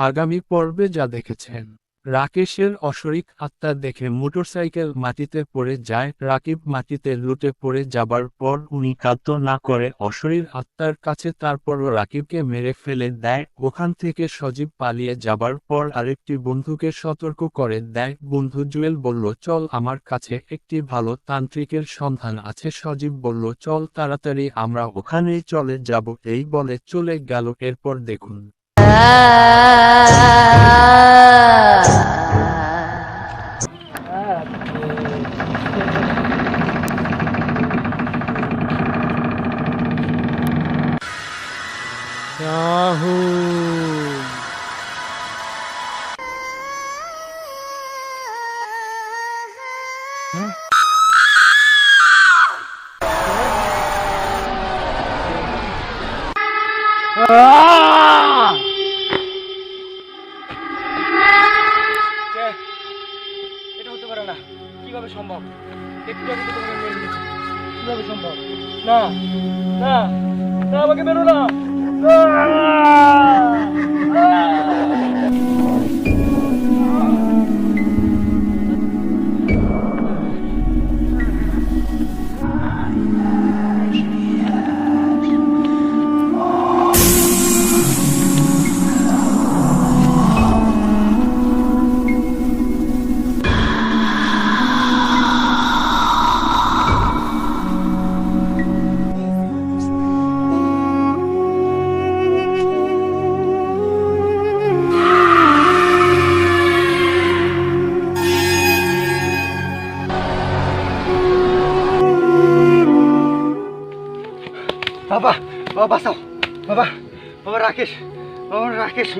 আগামী পর্বে যা দেখেছেন, রাকেশের অশরীর আত্মা দেখে মোটরসাইকেল মাটিতে পড়ে যায়। রাকিব মাটিতে লুটে পড়ে যাবার পর উনি কাঁদত না করে অশরীর আত্মার কাছে, তারপরও রাকিবকে মেরে ফেলে দেয়। ওখান থেকে সজীব পালিয়ে যাবার পর আরেকটি বন্ধুকে সতর্ক করে দেয়। বন্ধু জুয়েল বলল, চল, আমার কাছে একটি ভালো তান্ত্রিকের সন্ধান আছে। সজীব বলল, চল তাড়াতাড়ি, আমরা ওখানেই চলে যাব। এই বলে চলে গেল। এরপর দেখুন। রাহুল, এটা হতে পারে না। কিভাবে সম্ভব? একটু আগে তো তোমাকে মেরে দিয়েছি। কিভাবে সম্ভব? না, না, না, আমাকে মেরো না। বাবা, বাবা বাঁচাও। বাবা, বাবা রাকেশ, বাবা রাকেশ।